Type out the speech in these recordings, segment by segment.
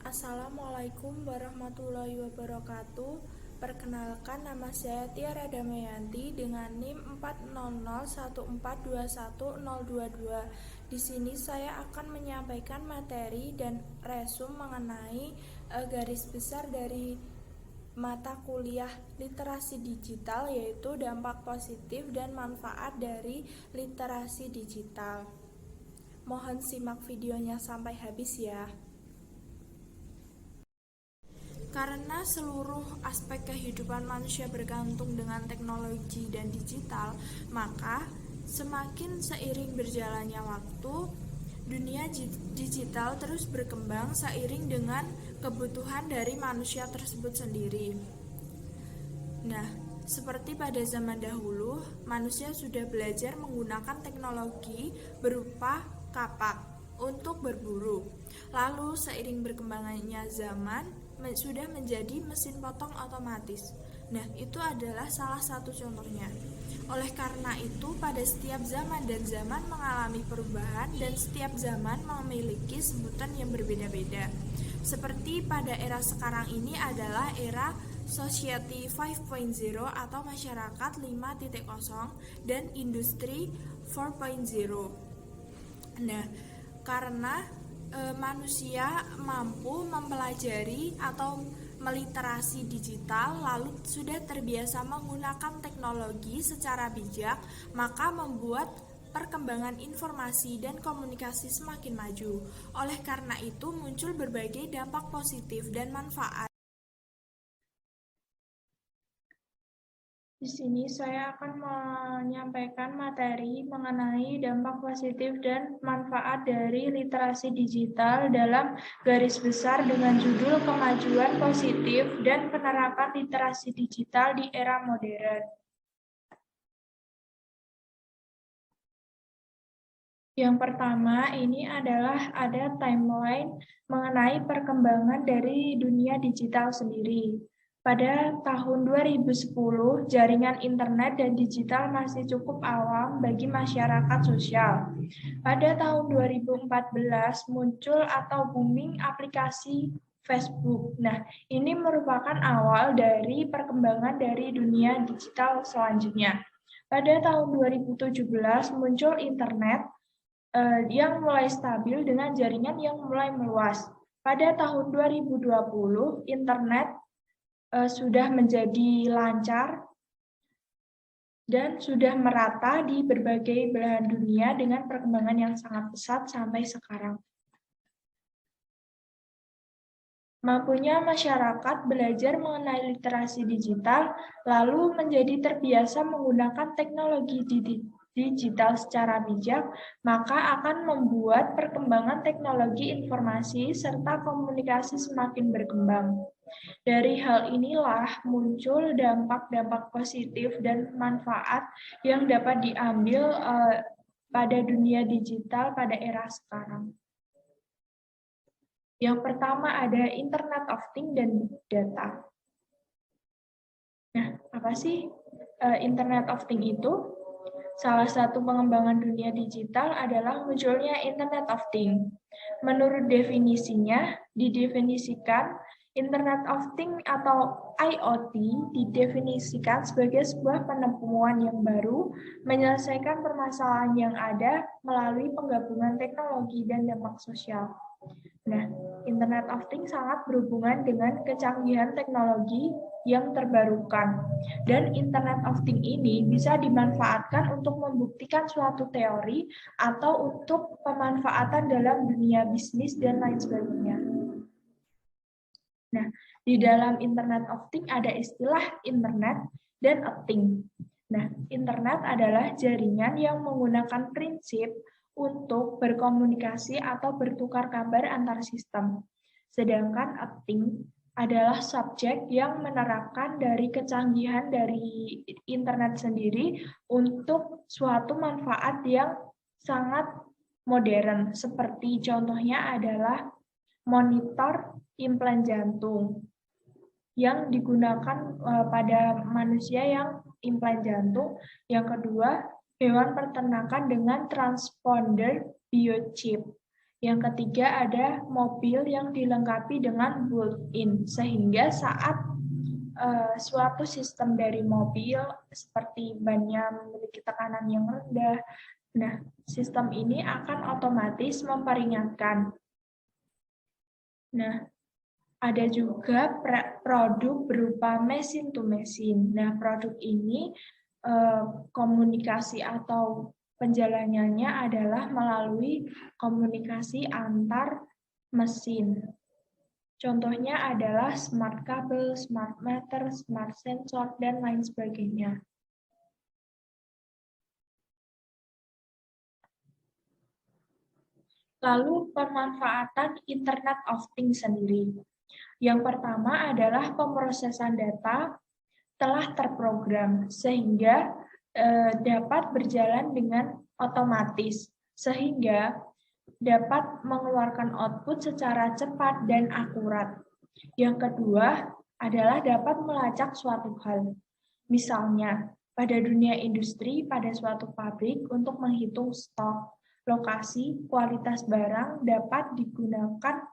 Assalamualaikum warahmatullahi wabarakatuh. Perkenalkan, nama saya Tiara Damayanti dengan NIM 40014211022. Di sini saya akan menyampaikan materi dan resum mengenai garis besar dari mata kuliah literasi digital, yaitu dampak positif dan manfaat dari literasi digital. Mohon simak videonya sampai habis ya. Karena seluruh aspek kehidupan manusia bergantung dengan teknologi dan digital, maka semakin seiring berjalannya waktu, dunia digital terus berkembang seiring dengan kebutuhan dari manusia tersebut sendiri. Nah, seperti pada zaman dahulu, manusia sudah belajar menggunakan teknologi berupa kapak untuk berburu. Lalu seiring berkembangannya zaman, sudah menjadi mesin potong otomatis. Nah, itu adalah salah satu contohnya. Oleh karena itu, pada setiap zaman dan zaman mengalami perubahan dan setiap zaman memiliki sebutan yang berbeda-beda. Seperti pada era sekarang ini adalah era Society 5.0 atau masyarakat 5.0 dan industri 4.0. Nah, karena manusia mampu mempelajari atau meliterasi digital lalu sudah terbiasa menggunakan teknologi secara bijak, maka membuat perkembangan informasi dan komunikasi semakin maju. Oleh karena itu muncul berbagai dampak positif dan manfaat. Di sini saya akan menyampaikan materi mengenai dampak positif dan manfaat dari literasi digital dalam garis besar dengan judul Kemajuan Positif dan Penerapan Literasi Digital di Era Modern. Yang pertama, ini adalah ada timeline mengenai perkembangan dari dunia digital sendiri. Pada tahun 2010, jaringan internet dan digital masih cukup awam bagi masyarakat sosial. Pada tahun 2014, muncul atau booming aplikasi Facebook. Nah, ini merupakan awal dari perkembangan dari dunia digital selanjutnya. Pada tahun 2017, muncul internet yang mulai stabil dengan jaringan yang mulai meluas. Pada tahun 2020, internet sudah menjadi lancar dan sudah merata di berbagai belahan dunia dengan perkembangan yang sangat pesat sampai sekarang. Mampunya masyarakat belajar mengenai literasi digital, lalu menjadi terbiasa menggunakan teknologi digital secara bijak, maka akan membuat perkembangan teknologi informasi serta komunikasi semakin berkembang. Dari hal inilah muncul dampak-dampak positif dan manfaat yang dapat diambil pada dunia digital pada era sekarang. Yang pertama ada Internet of Things dan Big Data. Nah, apa sih Internet of Things itu? Salah satu pengembangan dunia digital adalah munculnya Internet of Things. Menurut definisinya, didefinisikan Internet of Things atau IoT didefinisikan sebagai sebuah penemuan yang baru, menyelesaikan permasalahan yang ada melalui penggabungan teknologi dan dampak sosial. Nah, Internet of Things sangat berhubungan dengan kecanggihan teknologi yang terbarukan. Dan Internet of Things ini bisa dimanfaatkan untuk membuktikan suatu teori atau untuk pemanfaatan dalam dunia bisnis dan lain sebagainya. Nah, di dalam Internet of Things ada istilah Internet dan a thing. Nah, Internet adalah jaringan yang menggunakan prinsip untuk berkomunikasi atau bertukar kabar antar sistem. Sedangkan a thing adalah subjek yang menerapkan dari kecanggihan dari internet sendiri untuk suatu manfaat yang sangat modern. Seperti contohnya adalah monitor implan jantung yang digunakan pada manusia yang implan jantung. Yang kedua, hewan peternakan dengan transponder biochip. Yang ketiga ada mobil yang dilengkapi dengan built-in, sehingga saat suatu sistem dari mobil seperti bannya memiliki tekanan yang rendah, nah sistem ini akan otomatis memperingatkan. Nah, ada juga produk berupa mesin to mesin. Nah, produk ini komunikasi atau penjalanannya adalah melalui komunikasi antar mesin. Contohnya adalah smart kabel, smart meter, smart sensor, dan lain sebagainya. Lalu pemanfaatan Internet of Things sendiri. Yang pertama adalah pemrosesan data telah terprogram sehingga dapat berjalan dengan otomatis, sehingga dapat mengeluarkan output secara cepat dan akurat. Yang kedua adalah dapat melacak suatu hal. Misalnya, pada dunia industri, pada suatu pabrik untuk menghitung stok, lokasi, kualitas barang dapat digunakan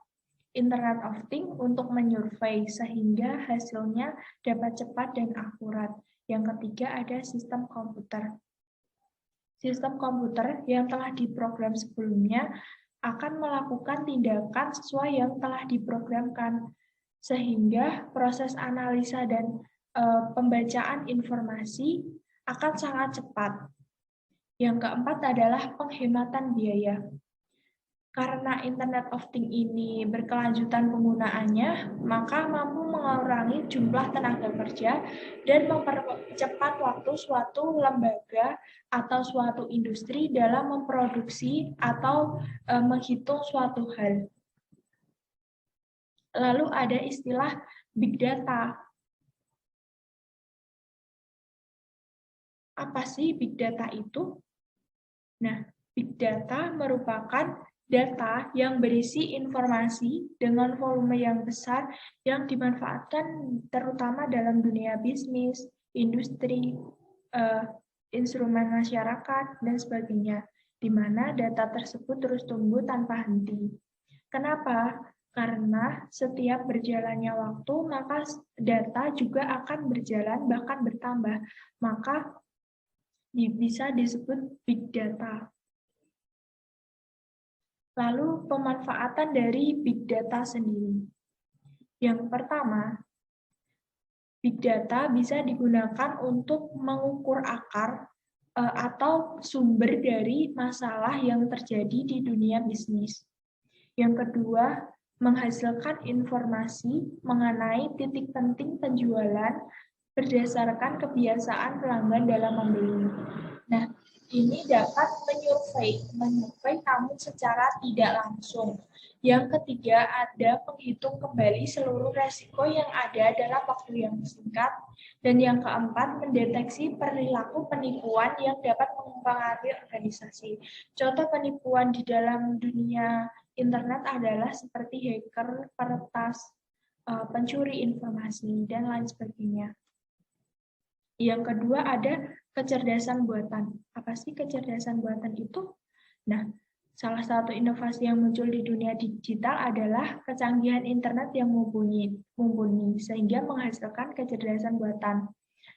Internet of Things untuk menyurvei sehingga hasilnya dapat cepat dan akurat. Yang ketiga ada sistem komputer. Sistem komputer yang telah diprogram sebelumnya akan melakukan tindakan sesuai yang telah diprogramkan, sehingga proses analisa dan pembacaan informasi akan sangat cepat. Yang keempat adalah penghematan biaya. Karena Internet of Things ini berkelanjutan penggunaannya, maka mampu mengurangi jumlah tenaga kerja dan mempercepat waktu suatu lembaga atau suatu industri dalam memproduksi atau menghitung suatu hal. Lalu ada istilah Big Data. Apa sih Big Data itu? Nah, Big Data merupakan data yang berisi informasi dengan volume yang besar yang dimanfaatkan terutama dalam dunia bisnis, industri, instrumen masyarakat, dan sebagainya, di mana data tersebut terus tumbuh tanpa henti. Kenapa? Karena setiap berjalannya waktu, maka data juga akan berjalan, bahkan bertambah. Maka bisa disebut big data. Lalu pemanfaatan dari big data sendiri. Yang pertama, big data bisa digunakan untuk mengukur akar atau sumber dari masalah yang terjadi di dunia bisnis. Yang kedua, menghasilkan informasi mengenai titik penting penjualan berdasarkan kebiasaan pelanggan dalam membeli. Nah, ini dapat menyurvei namun secara tidak langsung. Yang ketiga, ada penghitung kembali seluruh resiko yang ada dalam waktu yang singkat. Dan yang keempat, mendeteksi perilaku penipuan yang dapat mempengaruhi organisasi. Contoh penipuan di dalam dunia internet adalah seperti hacker, peretas, pencuri informasi, dan lain sebagainya. Yang kedua ada kecerdasan buatan. Apa sih kecerdasan buatan itu? Nah, salah satu inovasi yang muncul di dunia digital adalah kecanggihan internet yang mumpuni sehingga menghasilkan kecerdasan buatan.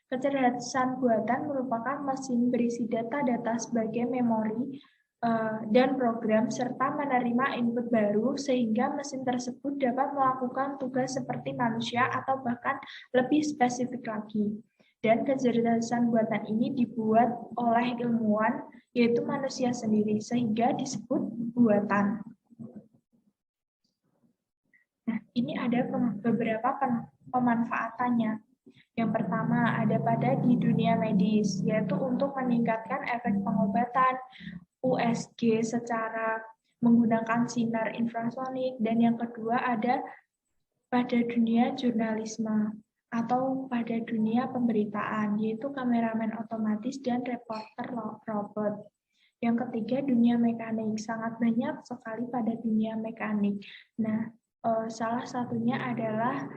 Kecerdasan buatan merupakan mesin berisi data-data sebagai memori dan program serta menerima input baru sehingga mesin tersebut dapat melakukan tugas seperti manusia atau bahkan lebih spesifik lagi. Dan kecerdasan buatan ini dibuat oleh ilmuwan, yaitu manusia sendiri, sehingga disebut buatan. Nah, ini ada beberapa pemanfaatannya. Yang pertama, ada pada di dunia medis, yaitu untuk meningkatkan efek pengobatan, USG secara menggunakan sinar infrasonik, dan yang kedua ada pada dunia jurnalisme, atau pada dunia pemberitaan, yaitu kameramen otomatis dan reporter robot. Yang ketiga, dunia mekanik. Sangat banyak sekali pada dunia mekanik. Nah, salah satunya adalah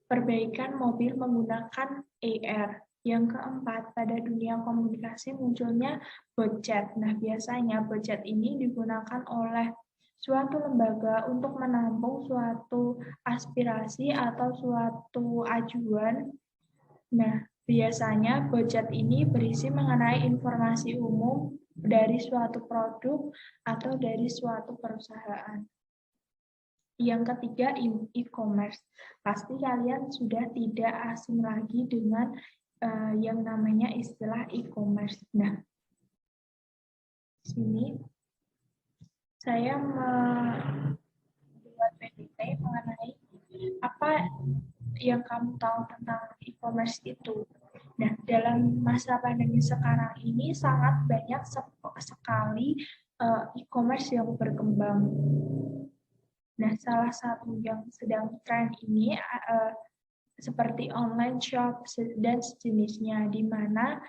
perbaikan mobil menggunakan AR. Yang keempat, pada dunia komunikasi munculnya bot chat. Nah, biasanya bot chat ini digunakan oleh suatu lembaga untuk menampung suatu aspirasi atau suatu ajuan. Nah, biasanya budget ini berisi mengenai informasi umum dari suatu produk atau dari suatu perusahaan. Yang ketiga, e-commerce. Pasti kalian sudah tidak asing lagi dengan yang namanya istilah e-commerce. Nah, sini saya membuat PPT mengenai apa yang kamu tahu tentang e-commerce itu. Nah, dalam masa pandemi sekarang ini sangat banyak sekali e-commerce yang berkembang. Nah, salah satu yang sedang tren ini seperti online shop dan sejenisnya, di mana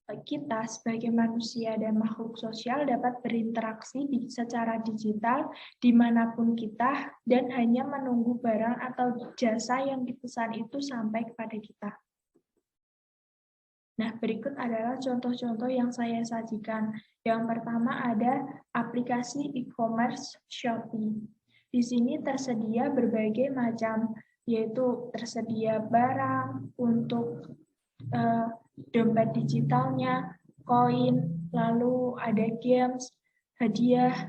kita sebagai manusia dan makhluk sosial dapat berinteraksi secara digital dimanapun kita dan hanya menunggu barang atau jasa yang dipesan itu sampai kepada kita. Nah, berikut adalah contoh-contoh yang saya sajikan. Yang pertama ada aplikasi e-commerce Shopee. Di sini tersedia berbagai macam, yaitu tersedia barang untuk dompet digitalnya, koin, lalu ada games, hadiah,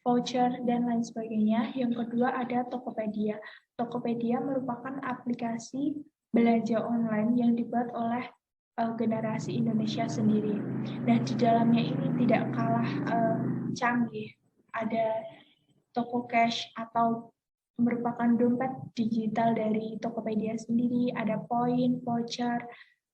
voucher, dan lain sebagainya. Yang kedua ada Tokopedia. Tokopedia merupakan aplikasi belanja online yang dibuat oleh generasi Indonesia sendiri. Nah, di dalamnya ini tidak kalah canggih. Ada toko cash atau merupakan dompet digital dari Tokopedia sendiri, ada poin, voucher,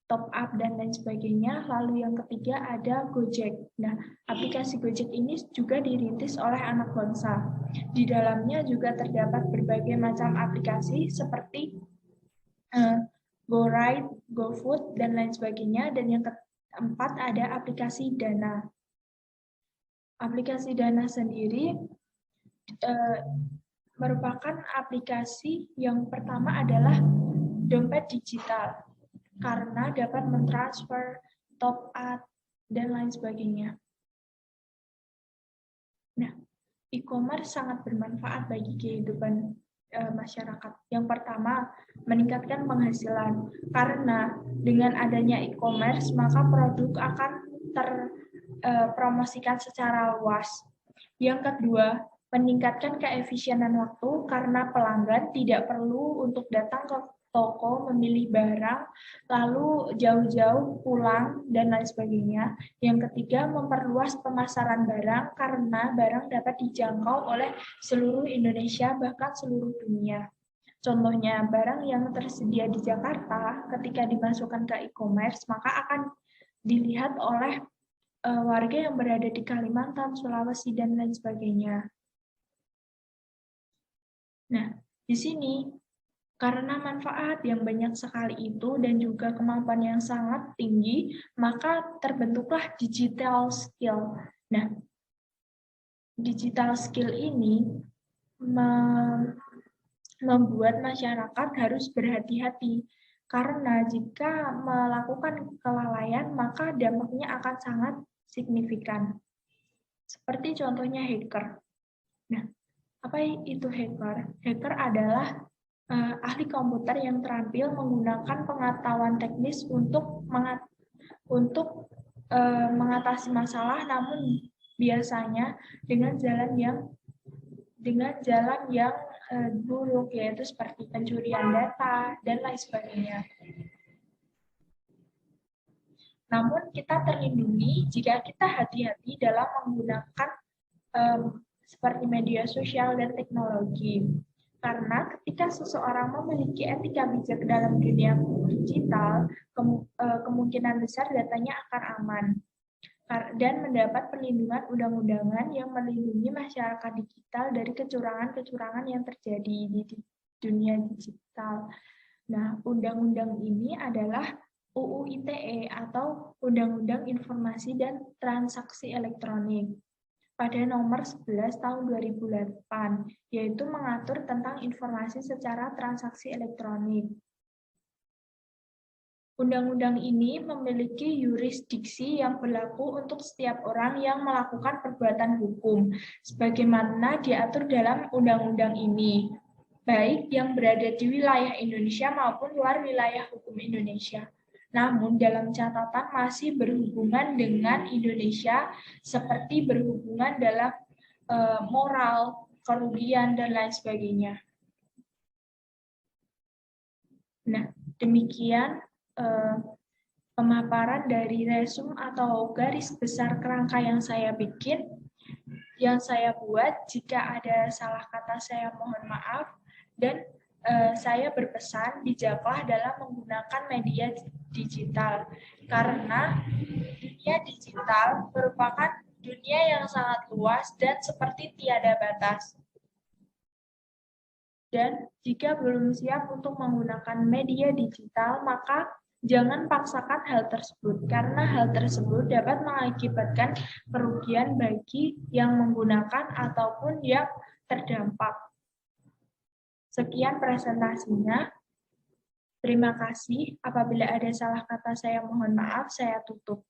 top up, dan lain sebagainya. Lalu yang ketiga ada Gojek. Nah, aplikasi Gojek ini juga dirintis oleh anak bangsa. Di dalamnya juga terdapat berbagai macam aplikasi seperti GoRide, GoFood, dan lain sebagainya. Dan yang keempat ada aplikasi Dana. Aplikasi Dana sendiri merupakan aplikasi yang pertama adalah dompet digital karena dapat mentransfer, top up, dan lain sebagainya. Nah, e-commerce sangat bermanfaat bagi kehidupan masyarakat. Yang pertama, meningkatkan penghasilan. Karena dengan adanya e-commerce, maka produk akan terpromosikan secara luas. Yang kedua, meningkatkan keefisienan waktu karena pelanggan tidak perlu untuk datang ke toko memilih barang, lalu jauh-jauh pulang, dan lain sebagainya. Yang ketiga, memperluas pemasaran barang karena barang dapat dijangkau oleh seluruh Indonesia, bahkan seluruh dunia. Contohnya, barang yang tersedia di Jakarta ketika dimasukkan ke e-commerce, maka akan dilihat oleh warga yang berada di Kalimantan, Sulawesi, dan lain sebagainya. Nah, di sini karena manfaat yang banyak sekali itu dan juga kemampuan yang sangat tinggi, maka terbentuklah digital skill. Nah, digital skill ini membuat masyarakat harus berhati-hati karena jika melakukan kelalaian, maka dampaknya akan sangat signifikan. Seperti contohnya hacker. Nah, apa itu hacker? Hacker adalah ahli komputer yang terampil menggunakan pengetahuan teknis untuk mengatasi masalah, namun biasanya dengan jalan yang buruk, yaitu seperti pencurian data dan lain sebagainya. Namun kita terlindungi jika kita hati-hati dalam menggunakan seperti media sosial dan teknologi. Karena ketika seseorang memiliki etika bijak dalam dunia digital, kemungkinan besar datanya akan aman dan mendapat perlindungan undang-undangan yang melindungi masyarakat digital dari kecurangan-kecurangan yang terjadi di dunia digital. Nah, undang-undang ini adalah UU ITE atau Undang-Undang Informasi dan Transaksi Elektronik pada nomor 11 tahun 2008, yaitu mengatur tentang informasi secara transaksi elektronik. Undang-undang ini memiliki yurisdiksi yang berlaku untuk setiap orang yang melakukan perbuatan hukum, sebagaimana diatur dalam undang-undang ini, baik yang berada di wilayah Indonesia maupun luar wilayah hukum Indonesia. Namun dalam catatan masih berhubungan dengan Indonesia, seperti berhubungan dalam moral, kerugian, dan lain sebagainya. Nah, demikian pemaparan dari resum atau garis besar kerangka yang saya bikin, yang saya buat. Jika ada salah kata saya mohon maaf, dan saya berpesan bijaklah dalam menggunakan media digital, karena dunia digital merupakan dunia yang sangat luas dan seperti tiada batas. Dan jika belum siap untuk menggunakan media digital, maka jangan paksakan hal tersebut, karena hal tersebut dapat mengakibatkan kerugian bagi yang menggunakan ataupun yang terdampak. Sekian presentasinya. Terima kasih. Apabila ada salah kata saya mohon maaf, saya tutup.